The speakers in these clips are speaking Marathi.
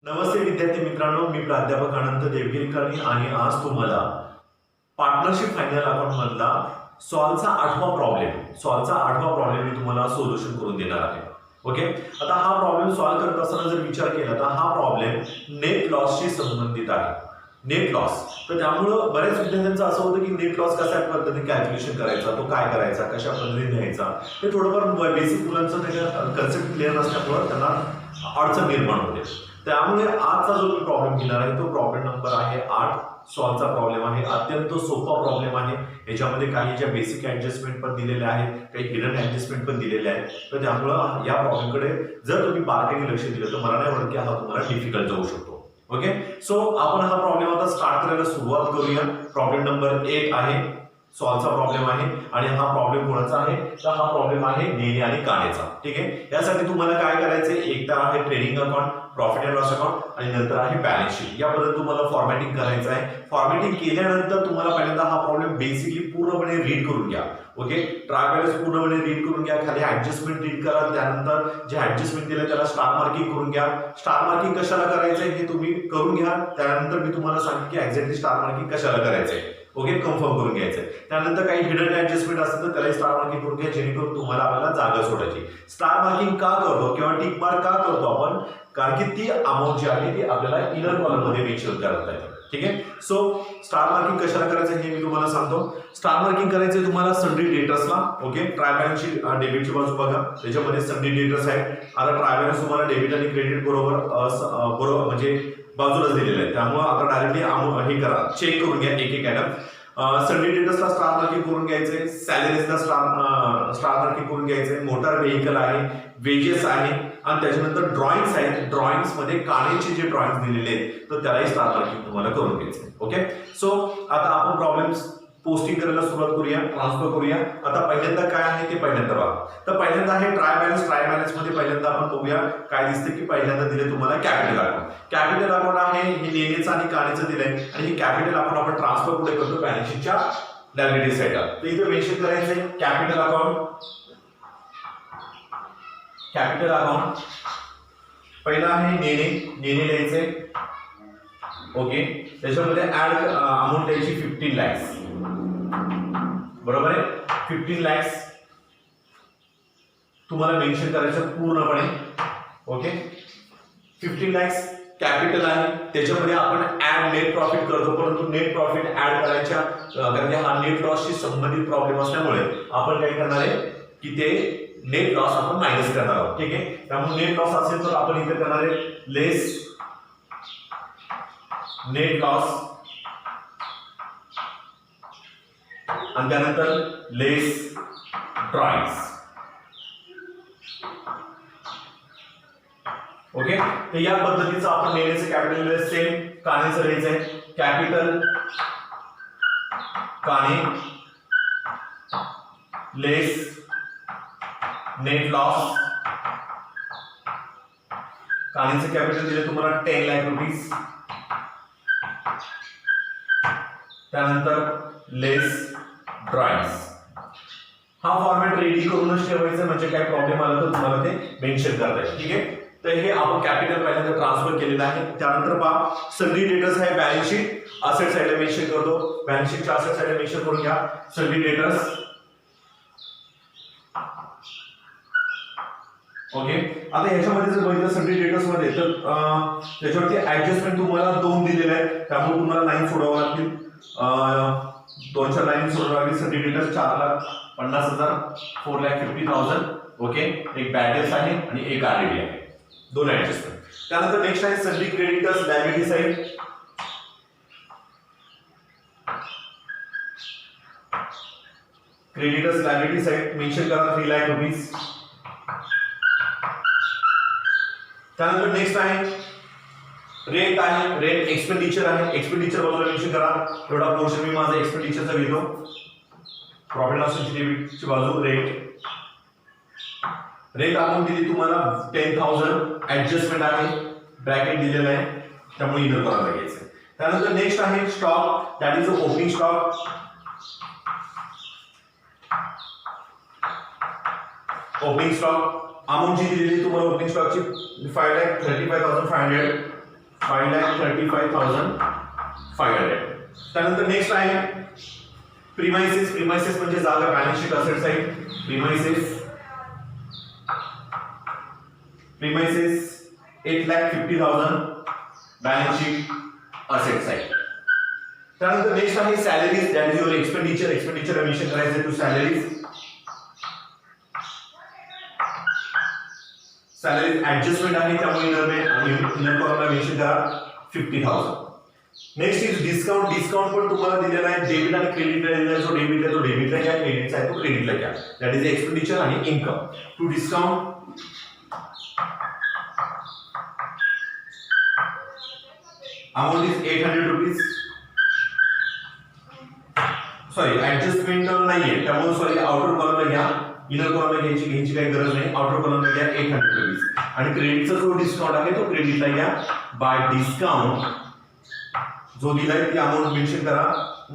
नमस्ते विद्यार्थी मित्रांनो, मी प्राध्यापक अनंत देवगिरीकर आणि आज तुम्हाला पार्टनरशिप फायनल अकाउंट मधला सॉल्वचा आठवा प्रॉब्लेम मी तुम्हाला सोल्युशन करून देणार आहे. ओके, आता हा प्रॉब्लेम सॉल्व करत असताना जर विचार केला तर हा प्रॉब्लेम नेट लॉसशी संबंधित आहे. नेट लॉस, तर त्यामुळं बऱ्याच विद्यार्थ्यांचं असं होतं की नेट लॉस कशा पद्धतीने कॅल्क्युलेशन करायचा, तो काय करायचा, कशा पद्धतीने घ्यायचा, ते थोडंफार बेसिक मुलांचं त्याच्या कन्सेप्ट क्लिअर नसल्यामुळं त्यांना अडचण निर्माण होते. त्यामुळे आजचा जो मी प्रॉब्लेम घेणार आहे तो प्रॉब्लेम नंबर आहे 8. सॉल्वचा प्रॉब्लेम आहे, अत्यंत सोपा प्रॉब्लेम आहे. याच्यामध्ये काही ज्या बेसिक ऍडजस्टमेंट पण दिलेल्या आहेत, काही हिडन ऍडजस्टमेंट पण दिलेल्या आहेत. तर त्यामुळं या प्रॉब्लेमकडे जर तुम्ही बारकाईने लक्ष दिलं तर मला नाही वाटत की हा तुम्हाला डिफिकल्ट जाऊ शकतो. ओके, सो आपण हा प्रॉब्लेम आता स्टार्ट करायला सुरुवात करूया. प्रॉब्लेम नंबर 1 आहे, सॉल्वचा प्रॉब्लेम आहे आणि हा प्रॉब्लेम कोणाचा आहे तर हा प्रॉब्लेम आहे नेने आणि कानेचा. ठीक आहे, यासाठी तुम्हाला काय करायचंय, एक तर आहे trading account, profit and loss account आणि नंतर आहे बॅलन्स शीट. या पद्धतीने तुम्हाला फॉर्मॅटिंग करायचं आहे. फॉर्मॅटिंग केल्यानंतर तुम्हाला पहिल्यांदा हा प्रॉब्लेम बेसिकली पूर्णपणे रीड करून घ्या. ओके, ट्राय बॅलन्स पूर्णपणे रीड करून घ्या, खाली ऍडजस्टमेंट रीड करा, त्यानंतर जे ऍडजस्टमेंट दिलं त्याला स्टार मार्किंग करून घ्या. स्टार मार्किंग कशाला करायचंय हे तुम्ही करून घ्या, त्यानंतर मी तुम्हाला सांगेन की एक्झॅक्टली स्टार मार्किंग कशाला करायचंय. ओके, कन्फर्म करून घ्यायचंय. त्यानंतर काही हिडन ऍडजस्टमेंट असतात तर त्याला स्टार मार्किंग करून घ्या, जेणेकरून तुम्हाला आपल्याला जागा सोडायची. स्टार मार्किंग का करतो किंवा टिक मार्क का करतो आपण, कारण की ती अमाऊंट जी आहे ती आपल्याला इनर कॉलम मध्ये मेन्शन करता येते. ठीक आहे, सो स्टार मार्किंग कशाला करायचं हे मी तुम्हाला सांगतो. स्टार मार्किंग करायचं तुम्हाला सन्ड्री डेटर्सला. ओके, ट्राय बॅलन्सची डेबिटची बाजू बघा, त्याच्यामध्ये सन्ड्री डेटर्स आहे. आता ट्राय बॅलन्स तुम्हाला डेबिट आणि क्रेडिट बरोबर म्हणजे बाजूलाच दिलेलं आहे, त्यामुळे आता डायरेक्टली हे करा, चेक करून घ्या एक एक आयटम. सन्ड्री डेटर्सला स्टार मार्किंग करून घ्यायचे, सॅलरीजला स्टार मार्किंग करून घ्यायचे, मोटार व्हेकल आहे, वेजेस आहे आणि त्याच्यानंतर ड्रॉइंग्स आहेत. ड्रॉइंग्स मध्ये कानेचे जे ड्रॉइंग्स दिलेले आहेत तर त्यालाही स्टार मार्किंग तुम्हाला करून घ्यायचे. ओके, सो आता आपण प्रॉब्लेम्स पोस्टिंग करायला सुरुवात करूया, ट्रान्सफर करूया. आता पहिल्यांदा काय आहे ते पहिल्यांदा बघा. तर पहिल्यांदा आहे ट्राय बॅलन्स. ट्राय बॅलन्स मध्ये पहिल्यांदा आपण बघूया काय दिसते की पहिल्यांदा दिले तुम्हाला कॅपिटल अकाउंट. कॅपिटल अकाउंट आहे हे नेनेचं आणि कानेचं दिलंय आणि हे कॅपिटल अकाउंट आपण ट्रान्सफर कुठे करतो, बॅलन्स शीटच्या लायबिलिटी साईडला. तर इथे मेन्शन करायचंय कॅपिटल अकाउंट. कॅपिटल अकाउंट पहिला आहे नेने लिहायचंय. ओके, त्याच्यामध्ये ऍड अमाऊंट द्यायची 15 lakhs. बरोबर आहे, 15 lakhs तुम्हाला मेन्शन करायचं पूर्णपणे. ओके, 15 lakhs कॅपिटल आहे. त्याच्यामध्ये आपण ऍड नेट प्रॉफिट करतो, परंतु नेट प्रॉफिट ऍड करायच्या कारण हा नेट लॉसशी संबंधित प्रॉब्लेम असल्यामुळे आपण काय करणार आहे की ते नेट लॉस आपण मायनस करणार आहोत. ठीक आहे, त्यामुळे नेट लॉस असेल तर आपण इथे करणार आहे लेस नेट लॉस आणि त्यानंतर लेस ड्रॉइंग्स. ओके, तर या पद्धतीचं आपण नेनेचं कॅपिटल सेम कानेचं लिहायचंय. कॅपिटल काने लेस नेट लॉस. कानेचं कॅपिटल दिले तुम्हाला 10 lakh रुपीज. त्यानंतर लेस ड्रॉइंग्स. हा फॉर्मॅट रेडी करूनच ठेवायचं, म्हणजे काय प्रॉब्लेम आला तर तुम्हाला ते मेन्शन करता येईल. ठीक आहे, तर हे आपण कॅपिटल पहिल्यांदा ट्रान्सफर केलेलं आहे. त्यानंतर पहा सन्ड्री डेटर्स आहे, बॅलन्स शीट असेट साइडला मेन्शन करतो. बॅलन्स शीटच्या असेट साइडला मेन्शन करून घ्या सन्ड्री डेटर्स. ओके, आता ह्याच्यामध्ये जर बघितलं सन्ड्री डेटर्स मध्ये तर त्याच्यावरती ऍडजस्टमेंट तुम्हाला 2 दिलेले आहेत, त्यामुळे तुम्हाला लाईन सोडावं लागतील. 2-4 लाईन सोडावं लागतील. Sundry debtors 4,50,000, 4,50,000. ओके, एक बॅडेस आहे आणि एक आरडी आहे, 2 ऍडजस्टमेंट. त्यानंतर नेक्स्ट आहे sundry creditors liability side. Creditors liability side mention करा 3 लाख रुपीज. त्यानंतर नेक्स्ट आहे रेंट आहे, रेंट एक्सपेंडिचर आहे. एक्सपेंडिचर बाजूला मेन्शन करा, एवढा पोर्शन मी माझा एक्सपेंडिचरचा घेतो. प्रॉफिट लॉस डेबिटची बाजू रेंट. रेंट अमाऊंट दिली तुम्हाला 10,000. ऍडजस्टमेंट आहे, ब्रॅकेट दिलेला आहे, त्यामुळे इनर कॉलमला घ्यायचं. त्यानंतर नेक्स्ट आहे stock, that is opening stock. Opening stock amount जी दिलेली तुम्हाला ओपनिंग स्टॉकची 5,35,500. 5,35,500. त्यानंतर नेक्स्ट आहे प्रिमाइसेस. प्रिमाइसेस म्हणजे जागा, balance sheet asset side. Premises 8,50,000 balance sheet asset side. त्यानंतर नेक्स्ट आहे salaries, that is your expenditure. Expenditure mention करायचे टू सॅलरीज. सॅलरीज ऍडजस्टमेंट आहे, त्यामुळे इनर कॉलमला मेन्शन करा 50,000. Next is discount. डिस्काउंट पण तुम्हाला दिलेला आहे, डेबिट आणि क्रेडिटला दिलेला आहे. जो डेबिट आहे तो डेबिटला घ्या, क्रेडिटचा आहे तो क्रेडिटला घ्या. दॅट इज एक्सपेंडिचर आणि income. To discount amount is 800 rupees. Sorry adjustment नाहीये, त्यामुळे सॉरी आउटर कॉलमला घ्या, इनर कॉलमला घ्यायची काही गरज नाही. आउटर कॉलमला घ्या 800 रुपीज. आणि क्रेडिटचा जो डिस्काउंट आहे तो क्रेडिटला घ्या. बाय डिस्काउंट जो दिलाय ती अमाऊंट मेन्शन करा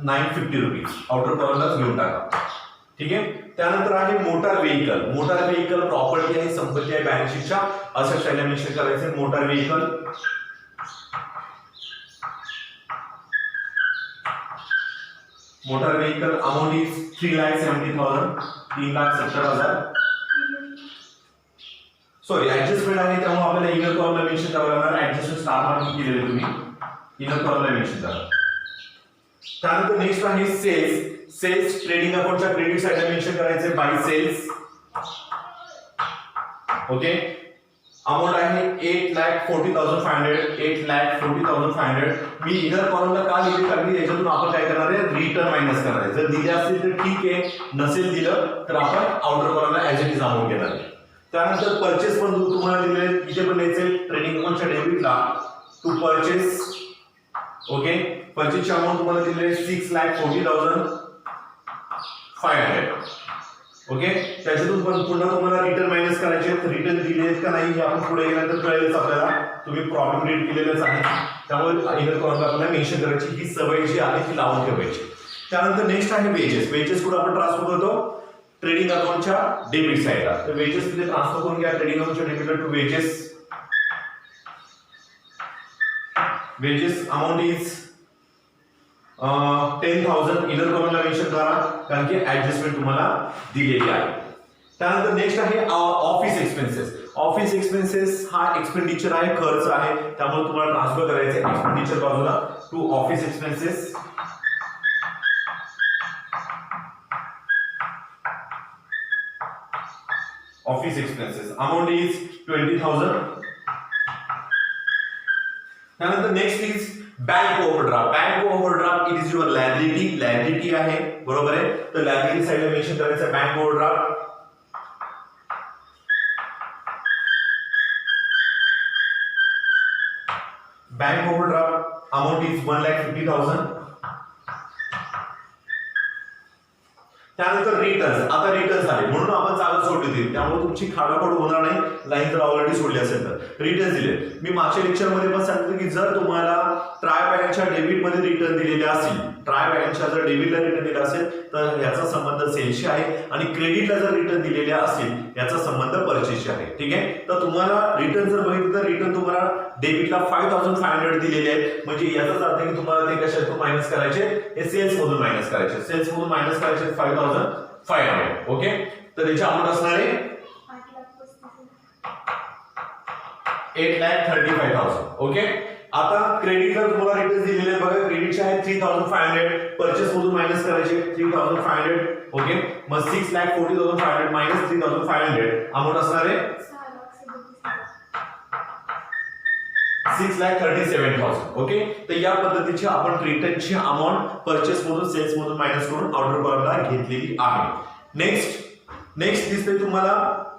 950 रुपीज. आउटर कॉलमलाच घेऊन टाका. ठीक आहे. त्यानंतर आहे motor vehicle. Motor vehicle property आहे, संपत्ती आहे बॅलन्स शीटच्या अशा शैलीने मेन्शन करायचं. Motor vehicle motor vehicle amount is 3,70,000. 3,70,000. Sorry adjustment आहे, त्यामुळे आपल्याला इनर कॉलमला मेन्शन करावं लागणार. ऍडजस्टमेंट स्टार मार्किंग केलेले तुम्ही इनर कॉलमला मेन्शन करा. त्यानंतर नेक्स्ट आहे सेल्स. सेल्स ट्रेडिंग अकाउंटच्या क्रेडिट साइडला मेन्शन करायचे बाय सेल्स. ओके. अमाउंट आहे 8,40,500. 8,40,500. मी इनर कॉलमला का लिहिले, कारण की याच्यातून आपण काय करणार आहे, रिटर्न मायनस करणार आहे. जर दिले असतील तर ठीक आहे, नसेल दिलं तर आपण outer कॉलमला as it is amount घेणार आहे. त्यानंतर परचेस पण तुम्हाला दिले, इथे पण लिहायचे ट्रेडिंग अकाउंटच्या डेबिटला टू परचेस. ओके. परचेसची अमाउंट तुम्हाला दिले 6,40,500. ओके. त्याच्यातून पण पुन्हा तुम्हाला रिटर्न मायनस करायचे. रिटर्न दिले का नाही हे आपण पुढे गेल्यानंतर कळेलच आपल्याला. तुम्ही प्रॉब्लेम रीड केलेलंच आहे, त्यामुळे इनर कॉलमला आपल्याला मेन्शन करायची. ही सवय जी आहे ती लावून ठेवायची. त्यानंतर नेक्स्ट आहे वेजेस. वेजेस कुठे आपण ट्रान्सफर करतो, ट्रेडिंग अकाउंटच्या डेबिट साइडला. तर वेजेस तिथे ट्रान्सफर करून घ्या ट्रेडिंग अकाउंटच्या डेबिटला to wages. Wages amount is 10,000. Inner कॉलमला मेन्शन करा, कारण की ऍडजस्टमेंट तुम्हाला दिलेली आहे. त्यानंतर नेक्स्ट आहे ऑफिस एक्सपेन्सेस. ऑफिस एक्सपेन्सेस हा एक्सपेंडिचर आहे, खर्च आहे, त्यामुळे तुम्हाला ट्रान्सफर करायचे एक्सपेंडिचर बाजूला to office expenses. Office expenses amount is 20,000. त्यानंतर next is bank overdraft. Bank overdraft it is your liability. Liability आहे, बरोबर आहे. तर लायबिलिटी साइडला मेन्शन करायचं bank overdraft. Bank overdraft amount is 1,50,000. त्यानंतर रिटर्न्स. आता रिटर्न्स आले म्हणून आपण जागा सोडली होती, त्यामुळे तुमची खाडाखोड होणार नाही. लाईन जर ऑलरेडी सोडली असेल तर. रिटर्न्स दिले, मी मागच्या लेक्चरमध्ये पण सांगितलं की जर तुम्हाला ट्राय बॅलन्सच्या डेबिटमध्ये रिटर्न दिलेले असतील, ट्राय बॅलन्सच्या जर डेबिटला रिटर्न दिला असेल तर याचा संबंध सेल्सशी आहे, आणि क्रेडिटला जर रिटर्न दिलेले असतील याचा संबंध परचेसशी आहे. ठीक आहे. तर तुम्हाला रिटर्न जर बघितलं तर रिटर्न तुम्हाला डेबिटला 5,500 दिलेले आहेत, म्हणजे याचाच अर्थ आहे की तुम्हाला ते कशातून मायनस करायचे, हे सेल्स मधून मायनस करायचे. सेल्स मधून मायनस करायचे 5,500. ओके. तर त्याची अमाउंट असणार आहे 8,35,000. ओके. आता क्रेडिटला तुम्हाला रिटर्न दिलेले आहेत बघा. क्रेडिटचे आहे 3,500. परचेस मधून मायनस करायचे 3,500. ओके. मग 6,40,500 मायनस 3,500 अमाउंट असणार आहे 6,37,000. ओके. तर या पद्धतीची आपण रिटर्नची अमाउंट परचेस मधून सेल्स मधून मायनस करून आउटर कॉलमला घेतलेली आहे. नेक्स्ट दिसते तुम्हाला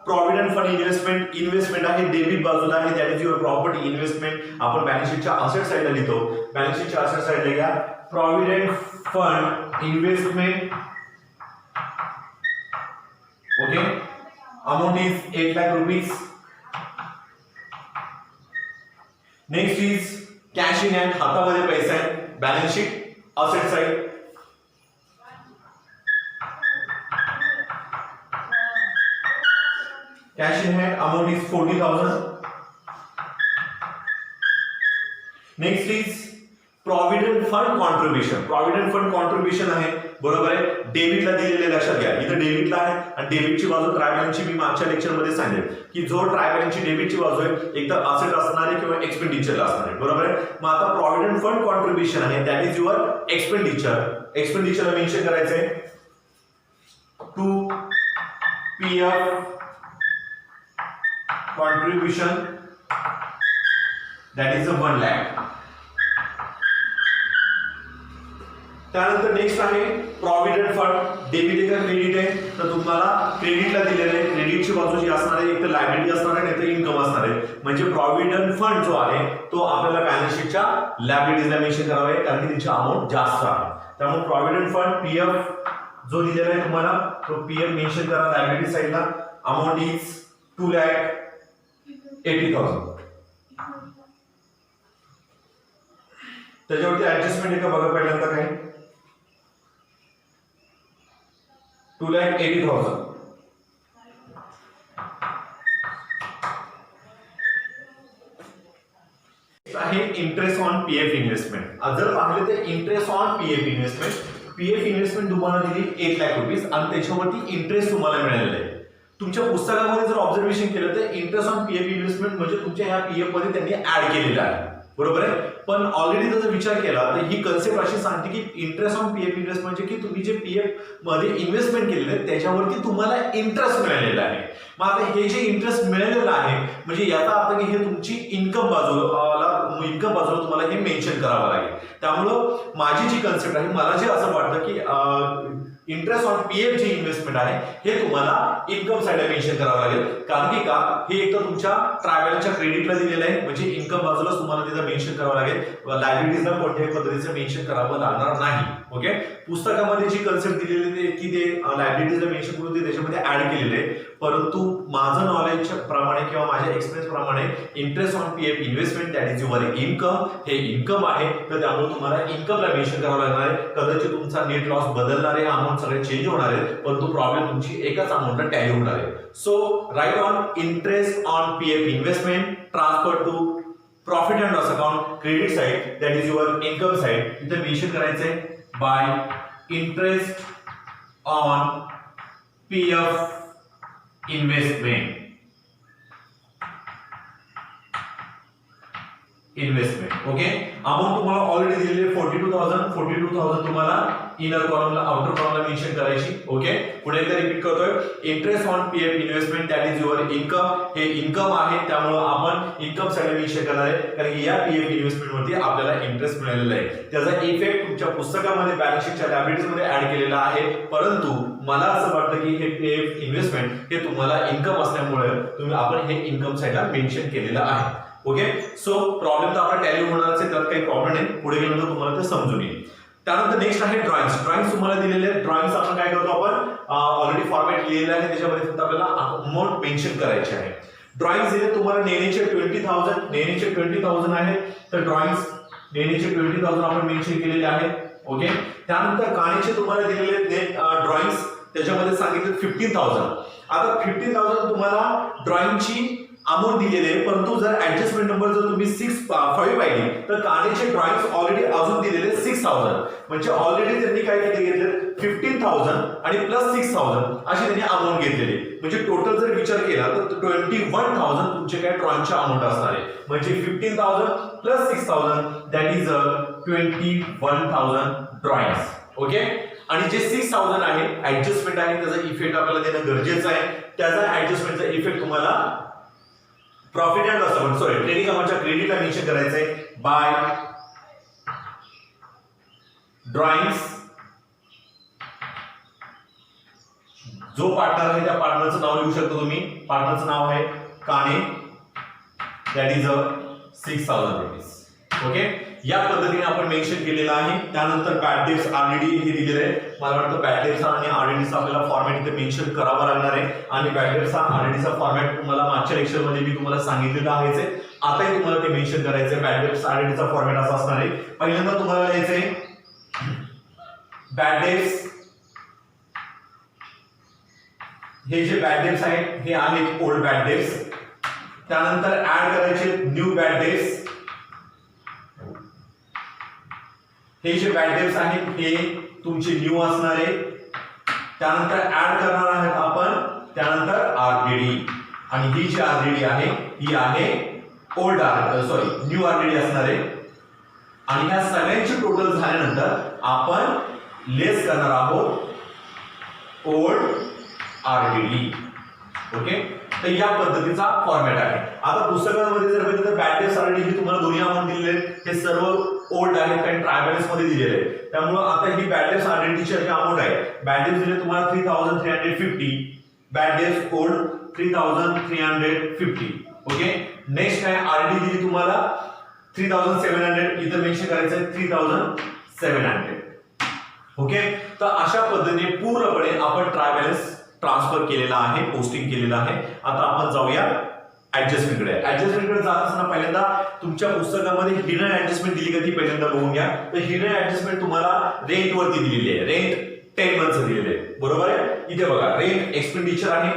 प्रॉव्हिडंट फंड इन्व्हेस्टमेंट. इन्व्हेस्टमेंट आहे, डेबिट बाजूला आहे, that is your property investment. आपण बॅलन्स शीटच्या असेट साइडला लिहितो. बॅलन्स शीटच्या असेट साइडला घ्या provident fund investment. Okay. Amount is 8,00,000 rupees. Next is cash in hand. हातामध्ये पैसा आहे. Balance sheet asset side. Cash in hand amount is 40,000. Next is provident fund contribution. Provident fund contribution आहे, बरोबर आहे. डेबिटला दिलेले लक्षात घ्या, इथं डेबिटला आहे आणि डेबिटची बाजू ट्राय बॅलन्सची मी मागच्या लेक्चरमध्ये सांगितलं की जो ट्राय बॅलन्सची डेबिटची बाजू आहे एक तर असेट असणार आहे किंवा एक्सपेंडिचरला असणार आहे, बरोबर आहे. मग आता प्रॉव्हिडंट फंड कॉन्ट्रीब्युशन आहे, दॅट इज युअर एक्सपेंडिचर. एक्सपेंडिचरला मेन्शन करायचंय to PF contribution that is 1 lakh. त्यानंतर नेक्स्ट आहे प्रॉव्हिडंट फंड. डेबिट आहे का क्रेडिट आहे, तर तुम्हाला क्रेडिटला दिलेलं आहे. क्रेडिटची बाजू जी असणार आहे एक तर लायबिलिटी असणार आहे नाही तर इन्कम असणार आहे. म्हणजे प्रॉव्हिडंट फंड जो आहे तो आपल्याला बॅलन्स शीटच्या लायबिलिटीजला मेन्शन करावा आहे कारण की त्याची अमाऊंट जास्त आहे. त्यामुळे प्रॉव्हिडंट फंड पीएफ जो दिलेला आहे तुम्हाला तो पीएफ मेन्शन करा लायबिलिटी साइडला. Amount is 2,80,000. त्याच्यावरती ऍडजस्टमेंट आहे का बघा पहिल्यांदा काय. 2,80,000. आहे इंटरेस्ट ऑन पीएफ इन्व्हेस्टमेंट. जर पाहिले तर इंटरेस्ट ऑन पीएफ इन्व्हेस्टमेंट तुम्हाला दिली 1 लाख रुपीज आणि त्याच्यावरती इंटरेस्ट तुम्हाला मिळालेला आहे. तुमच्या पुस्तकामध्ये जर ऑब्झर्वेशन केलं तर इंटरेस्ट ऑन पीएफ इन्व्हेस्टमेंट म्हणजे तुमच्या ह्या पीएफ मध्ये त्यांनी ऍड केलेलं आहे, बरोबर आहे. पण ऑलरेडी जर विचार केला तर ही कन्सेप्ट अशी सांगते की इंटरेस्ट ऑन पीएफ इन्व्हेस्ट म्हणजे की तुम्ही जे पीएफ मध्ये इन्व्हेस्टमेंट केलेलं आहे त्याच्यावरती तुम्हाला इंटरेस्ट मिळालेला आहे. मग आता हे जे इंटरेस्ट मिळालेलं आहे म्हणजे याचा अर्थ की हे तुमची इन्कम बाजूला तुम्हाला हे मेन्शन करावं लागेल. त्यामुळं माझी जी कन्सेप्ट आहे मला जे असं वाटतं की इंटरेस्ट ऑन पीएफ जे इन्व्हेस्टमेंट आहे हे तुम्हाला इन्कम साइडला मेन्शन करावं लागेल. कारण की का हे एक तर तुमच्या ट्रायबॅलन्सच्या क्रेडिटला दिलेलं आहे म्हणजे इन्कम बाजूला तुम्हाला तिथं मेन्शन करावं लागेल. लायबिलिटीजला कोणत्याही पद्धतीचं मेन्शन करावं लागणार नाही. ओके, पुस्तकामध्ये जी कन्सेप्ट दिलेली की ते लायबिलिटीजला मेन्शन करून ते त्याच्यामध्ये ऍड केलेले आहे. परंतु माझं नॉलेज प्रमाणे किंवा माझ्या एक्सपिरियन्स प्रमाणे interest on PF investment that is your income, हे इन्कम आहे तर त्यामुळे तुम्हाला इन्कमला मेन्शन करावं लागणार आहे. कदाचित तुमचा नेट लॉस बदलणार आहे, अमाऊंट सगळे चेंज होणार आहे परंतु प्रॉब्लेम तुमची एकाच अमाऊंटला टॅली होणार आहे. So write on interest on PF investment transfer to profit and loss account credit side that is your income side. इथे मेन्शन करायचंय by interest on PF investment. Okay, अमाऊंट तुम्हाला ऑलरेडी दिलेली 42,000 तुम्हाला इनर कॉलमला आउटर कॉलमला मेन्शन करायची. ओके, पुढे एकदा रिपीट करतोय interest on PF investment that is your income. हे इन्कम आहे त्यामुळे आपण इन्कम साइड मेन्शन करणार आहे कारण या पीएफ इन्व्हेस्टमेंट वरती आपल्याला इंटरेस्ट मिळालेला आहे. त्याचा इफेक्ट तुमच्या पुस्तकामध्ये बॅलन्स शीटच्या लायबिलिटीज मध्ये ऍड केलेला आहे. परंतु मला असं वाटतं की हे पीएफ इन्व्हेस्टमेंट हे तुम्हाला इन्कम असल्यामुळे आपण हे इन्कम साइडला मेन्शन केलेलं आहे. ओके, सो प्रॉब्लेम तर आपला टॅली होणारच आहे, त्यात काही प्रॉब्लेम नाही. पुढे गेल्यानंतर तुम्हाला ते समजून येईल. त्यानंतर नेक्स्ट आहे ड्रॉइंग्स तुम्हाला दिलेले आहेत. ड्रॉइंग्स आपण काय करतो आपण ऑलरेडी फॉर्मॅट लिहिलेला आहे त्याच्यामध्ये फक्त आपल्याला अमाऊंट मेन्शन करायची आहे. ड्रॉइंग्स दिले तुम्हाला नेणेचे 20,000 आहे तर ड्रॉइंग्स नेणेचे 20,000 आपण मेन्शन केलेले आहे. ओके, त्यानंतर कानेचे तुम्हाला दिलेले ड्रॉइंग्स त्याच्यामध्ये सांगितले 15,000. आता 15,000 तुम्हाला ड्रॉइंगची अमाऊंट दिलेली आहे परंतु जर ऍडजस्टमेंट नंबर जर तुम्ही 5 पाहिली तर कानेचे ड्रॉइंग्स ऑलरेडी अजून दिलेले 6,000 म्हणजे ऑलरेडी त्यांनी काय घेतले 15,000 आणि प्लस 6,000 अशी त्यांनी अमाऊंट घेतलेली. म्हणजे टोटल जर विचार केला तर 21,000 तुमचे काय ड्रॉइंगचे अमाऊंट असणार आहे. म्हणजे 15,000 plus 6,000 that is 21,000 drawings. Okay, आणि जे 6,000 आहे ऍडजस्टमेंट आहे त्याचा इफेक्ट आपल्याला देणं गरजेचं आहे. त्याचा ऍडजस्टमेंटचा इफेक्ट तुम्हाला profit and loss account trading अकाउंटच्या क्रेडिटला मेन्शन करायचंय बाय ड्रॉइंग्स. जो पार्टनर आहे त्या पार्टनरचं नाव लिहू शकतो तुम्ही. पार्टनरचं नाव आहे काने दॅट इज 6,000 रुपीज. ओके, या पद्धतीने आपण मेन्शन केलेलं आहे. त्यानंतर बॅड डेट्स ऑलरेडी हे दिलेले आहे. मला वाटतं बॅड डेट्स आणि आरडीचा आपल्याला फॉर्मॅट इथे मेन्शन करावा लागणार आहे आणि बॅड डेट्सचा आरडीचा फॉर्मॅट तुम्हाला मागच्या लेक्चर मध्ये मी तुम्हाला सांगितलेलं आहेच. आताही तुम्हाला ते मेन्शन करायचंय. बॅड डेट्स आरडीचा फॉर्मॅट असा असणार आहे. पहिल्यांदा तुम्हाला लिहायचंय बॅड डेट्स. हे जे बॅड डेट्स आहेत हे आहेत ओल्ड बॅड डेट्स. त्यानंतर ऍड करायचे न्यू बॅड डेट्स. हे जे बॅड डेट्स आहेत हे तुमचे न्यू असणार आहे. त्यानंतर ऍड करणार आहेत आपण, त्यानंतर आरडीडी, आणि ही जी आरडीडी आहे ही आहे ओल्ड न्यू आरडीडी असणार आहे. आणि ह्या सगळ्यांची टोटल झाल्यानंतर आपण लेस करणार आहोत ओल्ड आरडीडी. ओके, तर या पद्धतीचा फॉर्मॅट आहे. आता पुस्तकामध्ये जर बघितलं तर बॅड डेट्स आरडीडी हे तुम्हाला दोन्ही अमाउंट दिलेले आहेत, हे सर्व ओल्ड आहेत कारण ट्राय बॅलन्स मध्ये दिलेले आहे. त्यामुळे आता ही बॅड डेट्स आरडीडीची जी अमाउंट आहे, बॅड डेट्स दिले तुम्हाला 3350, bad debts old 3350. Okay, next आहे आरडी दिली तुम्हाला 3700, इथं मेन्शन करायचं आहे 3700. ओके, तर अशा पद्धतीने पूर्णपणे आपण ट्राय बॅलन्स ट्रान्सफर केलेला आहे, पोस्टिंग केलेला आहे. आता आपण जाऊया ऍडजस्टमेंटकडे. ऍडजस्टमेंटकडे जात असताना पहिल्यांदा तुमच्या पुस्तकामध्ये हिडन ऍडजस्टमेंट दिली का ती पहिल्यांदा बघून घ्या. तर हिडन ऍडजस्टमेंट तुम्हाला रेंट वरती दिलेली आहे, रेंट 10 मंथचं दिलेले आहे, बरोबर आहे. इथे बघा रेंट एक्सपेंडिचर आहे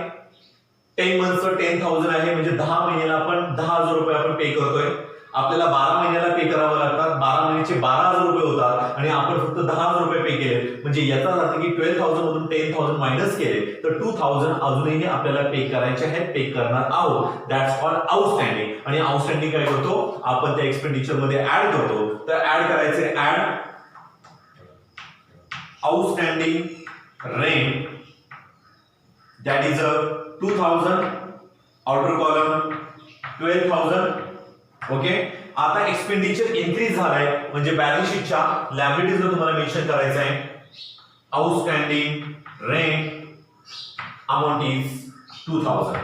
10 मंथचं 10,000 आहे, म्हणजे 10 महिन्याला आपण 10,000 रुपये आपण पे करतोय. आपल्याला 12 महिन्याला पे करावं लागतात, 12 महिन्याचे 12,000 रुपये होतात आणि आपण फक्त 10,000 रुपये पे केले, म्हणजे याचा अर्थ की 12,000 मधून 10,000 मायनस केले तर 2,000 अजूनही आपल्याला पे करायचे आहेत, पे करणार आहोत. That's all outstanding. आणि आउटस्टँडिंग काय करतो आपण त्या एक्सपेंडिचर मध्ये ऍड करतो. तर ऍड करायचे, add outstanding rent that is 2,000, outer column 12,000. Okay, आता एक्सपेंडिचर इन्क्रीज झालाय म्हणजे बॅलन्स शीटच्या लायबिलिटीजला तुम्हाला मेन्शन करायचं आहे outstanding rent amount is 2,000.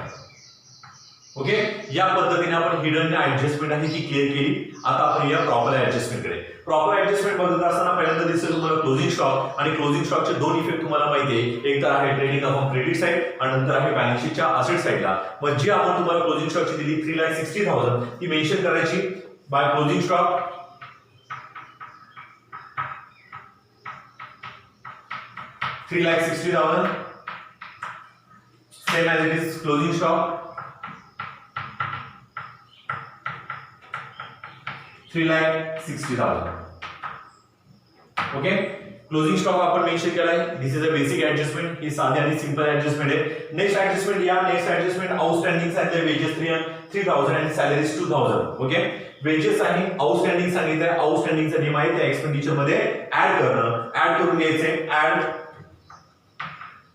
Okay, या पद्धतीने आपण हिडन ऍडजस्टमेंट आहे ती क्लिअर केली. आता आपण या प्रॉपर ऍडजस्टमेंटकडे. प्रॉपर ऍडजस्टमेंट बघत असताना पहिल्यांदा दिसेल तुम्हाला क्लोजिंग स्टॉक, आणि क्लोजिंग स्टॉकचे दोन इफेक्ट तुम्हाला माहिती आहे. एक तर आहे ट्रेडिंग अकाउंट क्रेडिट साइड आणि नंतर आहे बॅलन्स शीटच्या असेट साइडला. मग जी अमाउंट तुम्हाला क्लोजिंग स्टॉकची दिली 3,60,000 ती मेन्शन करायची by closing stock. $3,60,000 same as it is closing stock. 3,60,000. Okay, closing stock आपण मेन्शन केलाय. दिस इज अ बेसिक ऍडजस्टमेंट, ही साधी आणि सिंपल ऍडजस्टमेंट आहे. नेक्स्ट ऍडजस्टमेंट या नेक्स्ट ऍडजस्टमेंट आउटस्टँडिंग सांगितले वेजेस 3,000 आणि सॅलरीज 2,000. ओके, वेजेस आहे आउटस्टँडिंग सांगितलंय, आउटस्टँडिंगचा नियम आहे त्या एक्सपेंडिचर मध्ये ऍड करणं. ऍड करून घ्यायचे, add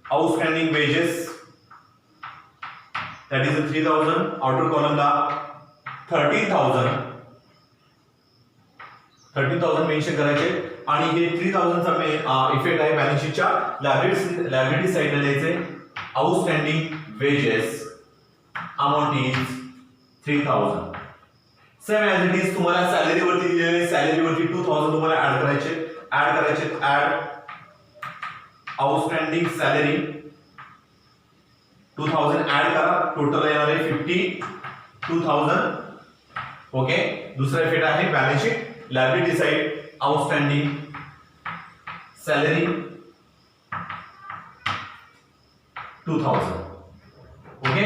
outstanding wages that is 3,000, outer कॉलमला 13,000 मेन्शन करायचे. आणि हे 3,000 चा इफेक्ट आहे बॅलन्स शीटच्या लायबिलिटी साइडला द्यायचे. Outstanding wedges amount is 3,000. Same as it is तुम्हाला सॅलरी वरती दिलेले, सॅलरी वरती 2,000 तुम्हाला ऍड करायचे. ऍड आउटस्टँडिंग सॅलरी 2,000 ऍड करा, टोटल येणार आहे 52,000. ओके, दुसरा इफेक्ट आहे balance sheet liability side outstanding salary 2,000. Okay,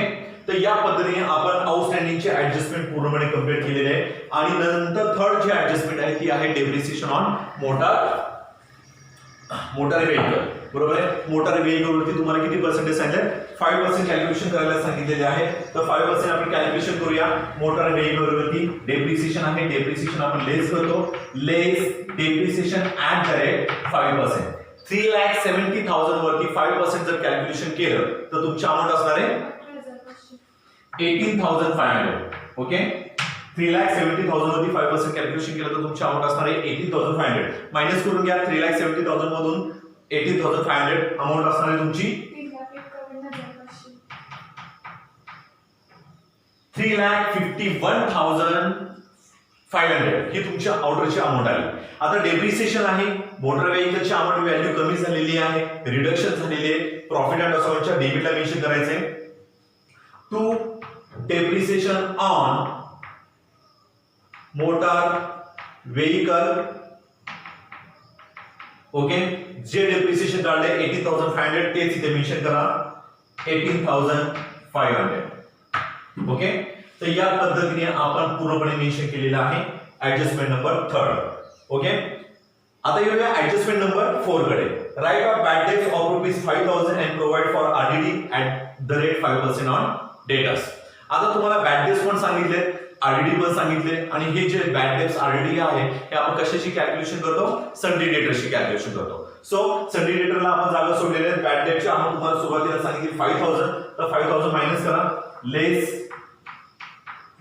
तर या पद्धतीने आपण आउटस्टँडिंगचे ऍडजस्टमेंट पूर्णपणे कंप्लीट केलेले आहे. आणि नंतर थर्ड जी ऍडजस्टमेंट आहे ती आहे डेप्रिसिएशन ऑन मोटार व्हेहिकल. बरोबर आहे, मोटार व्हेहिकल वरती तुम्हाला किती पर्सेंटेज सांगितलं, 5% कॅल्क्युलेशन करायला सांगितलेले आहे. तर 5% आपण कॅल्क्युलेशन करूया. मोटार व्हेहिकल वरती डेप्रिसिएशन आहे, डेप्रिसिएशन आपण लेस करतो, लेस डेप्रिसिएशन ऍट द रेट 5%. 3,70,000 वरती 5% जर कॅल्क्युलेशन केलं तर तुमची अमाउंट असणार आहे 18,500. ओके, 3,70,000 वरती 5% कॅल्क्युलेशन केलं तर तुमची अमाउंट असणार आहे 18,500. मायनस करून घ्या 3,70,000 मधून 18,500 अमाउंट असणार आहे तुमची 3,51,500 ही तुमच्या ऑर्डरची अमाउंट आली. आता डेप्रिसिएशन आहे, मोटर व्हेइकलची अमाउंट व्हॅल्यू कमी झालेली आहे, रिडक्शन झालेली आहे. प्रॉफिट अँड लॉस अकाउंटच्या डेबिटला मेन्शन करायचंय to depreciation on motor vehicle. Okay, जे डेप्रिसिएशन काढले 18,500 तेच इथे मेन्शन करा 18,500. ओके, तर या पद्धतीने आपण पूर्णपणे मेन्शन केलेला आहे ऍडजस्टमेंट नंबर 3. ओके, आता येऊया ऍडजस्टमेंट नंबर 4 कडे. Write off bad debts of ₹5,000 and provide for RDD at the rate 5% on debtors. आता तुम्हाला बॅड डेट्स पण सांगितले, आरडीडी पण सांगितले, आणि हे जे बॅड डेट्स आरडीडी आहे हे आपण कशाची कॅल्क्युलेशन करतो? सन्डी डेटरची कॅल्क्युलेशन करतो. सो सन्डी डेटरला आपण जागा सोडलेले आहेत. बॅड डेटची आपण तुम्हाला सुरुवातीला सांगितली 5,000, तर 5,000 मायनस करा, less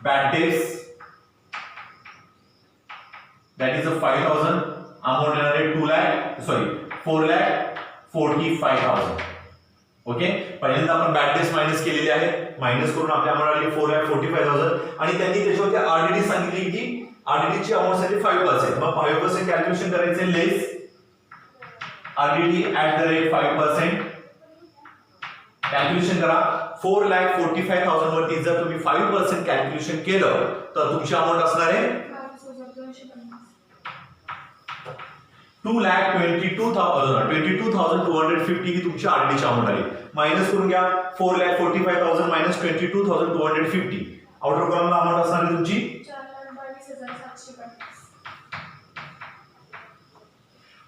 bad debts that is a 5,000 amount येणार आहे 4,45,000. ओके, पहिल्यांदा आपण बॅड डेट्स मायनस केलेले आहे, मायनस करून आपल्या अमाउंट आली 4,45,000, आणि त्यांनी त्याच्यावरती आरडीडी सांगितली की आरडीडी ची अमाउंट साठी 5%. मग 5% कॅल्क्युलेशन करायचे, less RDD at the rate 5%. Calculation करा. 4,45,000 वरती जर तुम्ही 5% कॅल्क्युलेशन केलं तर तुमची अमाउंट असणार आहे 22,250 ही तुमची आरडीची अमाउंट आली. मायनस करून घ्या, 4,45,000 मायनस 22,250. आउटर कॉलमला अमाउंट असणार आहे तुमची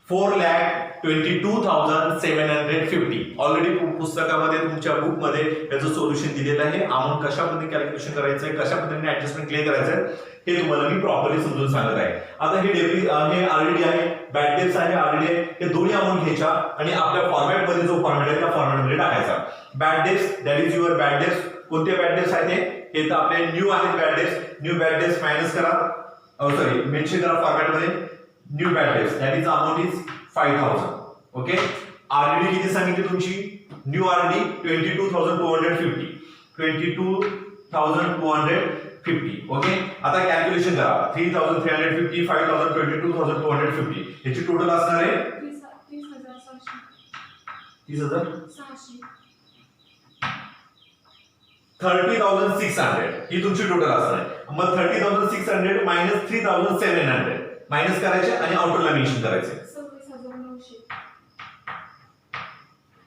4,22,750. ऑलरेडी पुस्तकामध्ये तुमच्या बुक मध्ये याचं सोल्युशन दिलेलं आहे. अमाउंट कशा पद्धतीने कॅल्क्युलेशन करायचं आहे, कशा पद्धतीने ऍडजस्टमेंट क्लिअर करायचं आहे हे तुम्हाला मी प्रॉपरली समजून सांगत आहे. आता हे आरडीडी आहे, बॅड डेट्स आहे, आरडीडी आहे, हे दोन्ही अमाउंट घ्यायच्या आणि आपल्या फॉर्मॅट मध्ये जो फॉर्मॅट आहे त्या फॉर्मॅट मध्ये टाकायचा. Bad debts that is your bad debts. कोणते बॅड डेट्स आहेत हे तर आपले न्यू आहेत bad debts. New bad debts minus करा, सॉरी मेन्शन करा फॉर्मॅट मध्ये new bad debts that is amount is 5,000. Okay, RDD किती सांगितली तुमची? New RD 22,250. 22,250. ओके, आता कॅल्क्युलेशन करा. 3,350, 5,000, 22,250 याची टोटल असणार आहे 30,600. 30,600 ही तुमची टोटल असणार आहे. मग 30,600 मायनस 3,700 मायनस करायचे आणि आउटरला मेन्शन करायचे.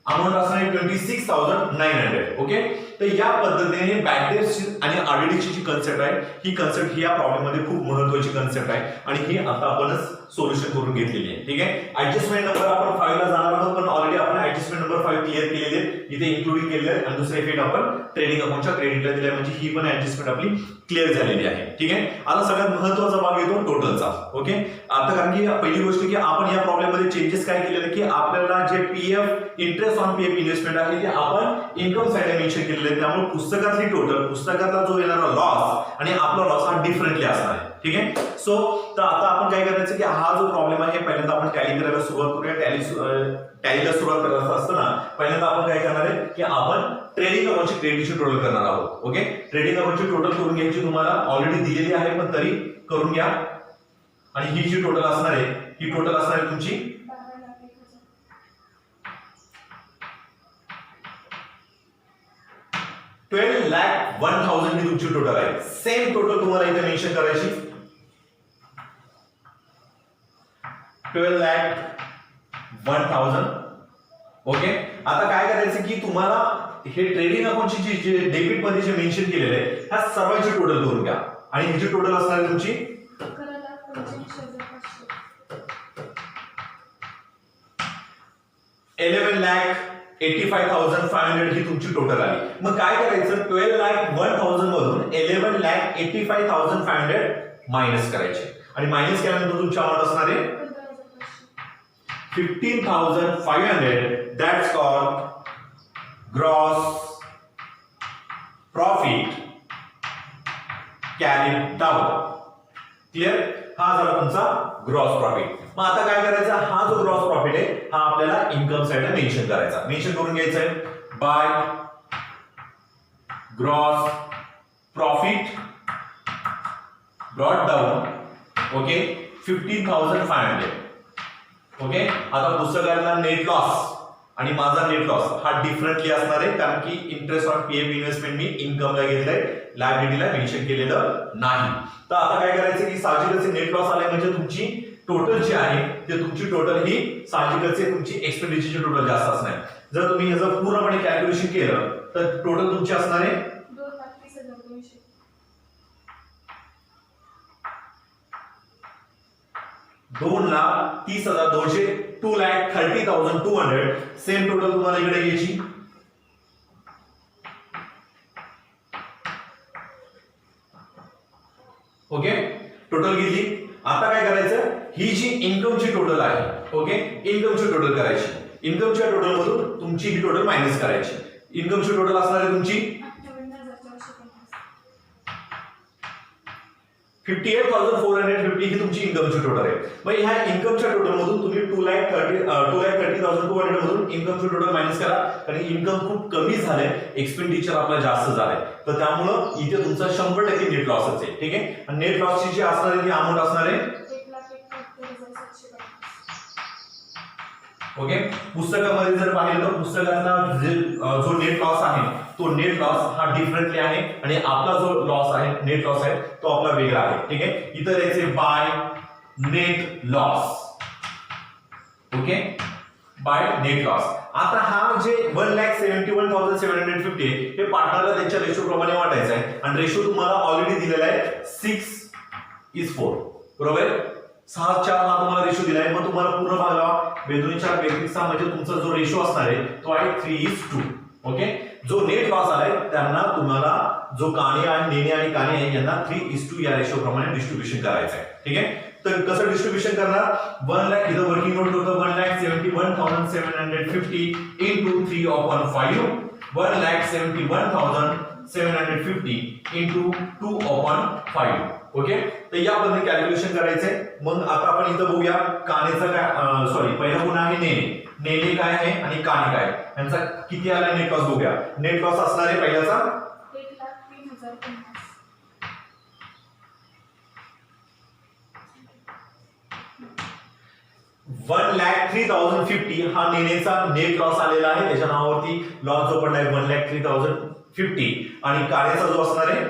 अमाउंट असणार आहे 26,900. ओके, तर या पद्धतीने बॅड डेट्स आणि आरडीडीची जी कन्सेप्ट आहे ही कन्सेप्ट ही या प्रॉब्लेम मध्ये खूप महत्त्वाची कन्सेप्ट आहे आणि ही आता आपणच सोल्युशन करून घेतलेली आहे. ठीक आहे, ऍडजस्टमेंट नंबर आपण 5 ला जाणार आहोत, पण ऑलरेडी आपण ऍडजस्टमेंट नंबर 5 क्लिअर केलेले आहे, इथे इन्क्लुडिंग केलेले आहे, आणि दुसरे इफेक्ट आपण ट्रेडिंग अकाउंटच्या क्रेडिटला दिले, म्हणजे ही पण ऍडजस्टमेंट आपली क्लिअर झालेली आहे. ठीक आहे, आता सगळ्यात महत्त्वाचा भाग येतो टोटलचा. ओके, आता कारण की पहिली गोष्ट की आपण या प्रॉब्लेम मध्ये चेंजेस काय केलेले की आपल्याला जे PF interest on PF investment आहे ते आपण इन्कम साइडला मेन्शन केलेले आहे. त्यामुळे पुस्तकातली टोटल, पुस्तकातला जो येणारा लॉस आणि आपला लॉस हा डिफरंटली असणार आहे. ठीक आहे, सो तर आता आपण काय करायचं की हा जो प्रॉब्लेम आहे पहिल्यांदा आपण टॅली करायला सुरुवात करूया. टॅलीला सुरुवात करायचं असताना पहिल्यांदा आपण काय करणार आहे की आपण ट्रेडिंग अकाउंटची क्रेडिटची टोटल करणार आहोत. ओके, ट्रेडिंग अकाउंटची टोटल करून घ्यायची तुम्हाला ऑलरेडी दिलेली आहे, पण तरी करून घ्या. आणि ही जी टोटल असणार आहे ही टोटल असणार आहे तुमची 12,01,000 ही तुमची टोटल आहे. सेम टोटल तुम्हाला इथे मेन्शन करायची 12,01,000. ओके, आता काय करायचं की तुम्हाला हे ट्रेडिंग अकाउंटची जी डेबिट मध्ये जे मेन्शन केलेले आहे ह्या सर्वांची टोटल करून घ्या, आणि ह्याची टोटल असणार आहे तुमची 11,85,500 ही तुमची टोटल आली. मग काय करायचं, 12,01,000 मधून 11,85,500 मायनस करायचे, आणि मायनस केल्यानंतर तुमची अमाउंट असणार आहे 15,500. That's called gross profit carried down. Clear, हा झाला तुमचा ग्रॉस प्रॉफिट. मग आता काय करायचं, हा जो ग्रॉस प्रॉफिट आहे हा आपल्याला इन्कम साइडला मेन्शन करायचा. मेन्शन करून घ्यायचं आहे by gross profit brought down. Okay, 15,500. Okay, आता पुस्तकातला नेट लॉस आणि माझा नेट लॉस हा डिफरंटली असणार आहे, कारण की इंटरेस्ट ऑन पीएफ इन्व्हेस्टमेंट मी इन्कमला घेतलंय, लायबिलिटीला मेन्शन केलेलं नाही. तर आता काय करायचं की साहजिकच नेट लॉस आले म्हणजे तुमची टोटल जी आहे ते तुमची टोटल ही साहजिकच तुमची एक्सपेंडिचरची टोटल जास्त असणार. जर तुम्ही याचं पूर्णपणे कॅल्क्युलेशन केलं तर टोटल तुमची असणार आहे 2,30,200. 2,30,200 2,30,200 सेम टोटल तुम्हाला इकडे घ्यायची. ओके टोटल घेतली. आता काय करायचं, ही जी इन्कमची टोटल आहे, ओके इन्कमची टोटल करायची. इन्कमच्या टोटल मधून तुमची ही टोटल मायनस करायची. इन्कमची टोटल असणार आहे तुमची 58,450 ही तुमची इन्कमची टोटल आहे. मग ह्या इन्कमच्या टोटल मधून तुम्ही 2,30,200 मधून इन्कमची टोटल मायनस करा, कारण इन्कम खूप कमी झालंय, एक्सपेंडिचर आपला जास्त झालाय, तर त्यामुळं इथे तुमचा 100% नेट लॉसच आहे. ठीक आहे. आणि नेट लॉसची जी असणार आहे ती अमाऊंट असणार आहे ओके. पुस्तकामध्ये जर पाहिलं तर पुस्तकाचा जो नेट लॉस आहे तो नेट लॉस हा डिफरंटली आहे आणि आपला जो लॉस आहे नेट लॉस आहे तो आपला वेगळा आहे. ठीक आहे. इथं द्यायचे by net loss. Okay by net loss. आता हा जे 1,71,750 हे पार्टनरला त्यांच्या रेशो प्रमाणे वाटायचं आहे आणि रेशो तुम्हाला ऑलरेडी दिलेला आहे 6:4 बरोबर. 6:4 हा तुम्हाला रेशो दिलाय. मग तुम्हाला पूर्ण भागावा बेदोनीच्या बेसिसचा म्हणजे तुमचा जो रेशो असणार आहे तो आहे 3:2. ओके. जो नेट लॉस आलाय त्यांना तुम्हाला जो काणे आहे नेणे आणि काणे आहे यांना 3:2 या रेशो प्रमाणे डिस्ट्रीब्युशन करायचं आहे. ठीक आहे. तर कसं डिस्ट्रीब्युशन करणार, 1 लाख इथं वर्किंग नोट होतं 1,71,750 into 3/5 1,71,750 into 2/5. ओके. तर या पद्धतीने कॅल्क्युलेशन करायचंय. मग आता आपण इथं बघूया कानेचा काय, सॉरी पहिला गुण आहे नेणे. नेणे काय आहे आणि काने काय, यांचा किती आला नेट लॉस बघूया. नेट लॉस असणार आहे पहिल्याचा 1,03,050. 1,03,050 हा नेनेचा नेट लॉस आलेला आहे. त्याच्या नावावरती लॉस जो पडलाय 1,03,050 आणि कानेचा जो असणार आहे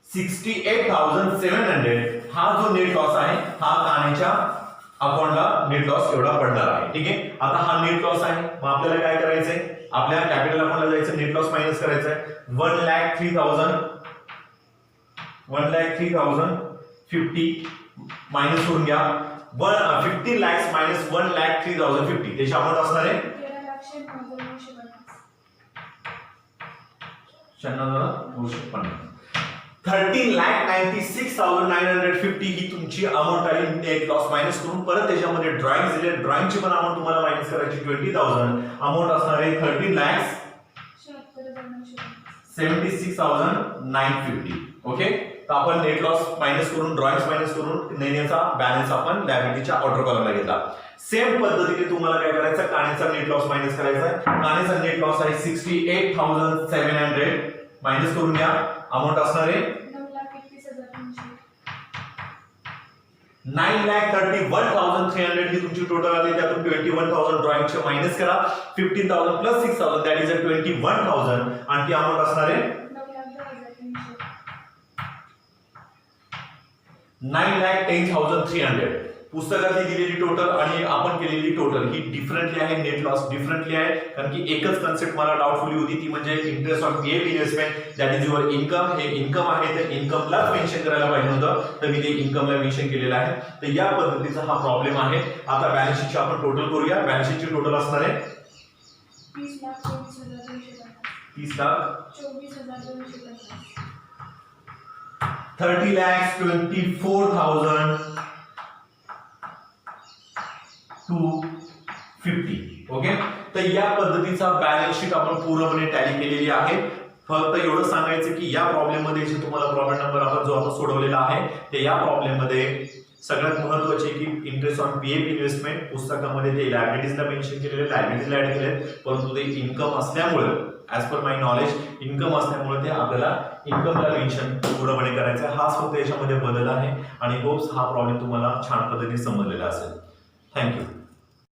68,700 हा जो नेट लॉस आहे हा कानेच्या अकाउंटला नेट लॉस एवढा पडणार आहे. ठीक आहे. आता हा नेट लॉस आहे. मग आपल्याला काय करायचंय, आपल्या कॅपिटल अकाउंटला जायचं, नेट लॉस मायनस करायचं आहे. 1,03,050 मायनस करून घ्या. 15 lakhs मायनस 1,03,050 त्याची अमाऊंट असणार आहे 13,96,950 ही तुमची अमाऊंट आहे नेट लॉस मायनस करून. परत त्याच्यामध्ये ड्रॉइंग दिले, ड्रॉइंगची पण अमाऊंट तुम्हाला मायनस करायची 20,000. अमाऊंट असणार आहे 13,76,950. ओके. तर आपण नेट लॉस मायनस करून ड्रॉइंग्स मायनस करून नेण्याचा बॅलन्स आपण लायबिलिटीच्या आउटर कॉलमला घेतला. सेम पद्धतीने तुम्हाला काय करायचं, कानेचा नेट लॉस मायनस करायचा आहे. कानेचा नेट लॉस आहे 68,700 मायनस करून घ्या. अमाऊंट असणार आहे 9,31,300 ही तुमची टोटल आली. त्यातून 21,000 ड्रॉइंगचे मायनस करा. 15,000 प्लस 6,000 दॅट इज 21,000 आणि ती अमाऊंट असणार आहे 9,10,300. पुस्तकातली दिलेली टोटल आणि आपण केलेली टोटल ही डिफरंटली आहे. नेट लॉस डिफरंटली आहे कारण की एकच कन्सेप्ट मला डाऊटफुली होती ती म्हणजे interest on PF investment that is your income. हे इन्कम आहे तर इन्कमलाच मेन्शन करायला पाहिजे होतं, तर मी ते इन्कमला मेन्शन केलेलं आहे. तर या पद्धतीचा हा प्रॉब्लेम आहे. आता बॅलन्स शीटची आपण टोटल करूया. बॅलन्स शीटची टोटल असणार आहे 30,24,250. 30,24,250. ओके. तर या पद्धतीचा बॅलन्स शीट आपण पूर्णपणे टॅली केलेली आहे. फक्त एवढं सांगायचं की या प्रॉब्लेम मध्ये जे तुम्हाला प्रॉब्लेम नंबर आपण जो आता सोडवलेला आहे ते या प्रॉब्लेम मध्ये सगळ्यात महत्त्वाचे की इंटरेस्ट ऑन पीएफ इन्व्हेस्टमेंट पुस्तकामध्ये ते लायबिलिटीजला मेन्शन केलेले, लायबिलिटीजला ऍड केले, परंतु ते इन्कम असल्यामुळे ऍज पर माय नॉलेज इन्कम असल्यामुळे ते आपल्याला इन्कमला मेन्शन पूर्णपणे करायचं. हाच फक्त याच्यामध्ये बदल आहे आणि होप्स हा प्रॉब्लेम तुम्हाला छान पद्धतीने समजलेला असेल. थँक्यू.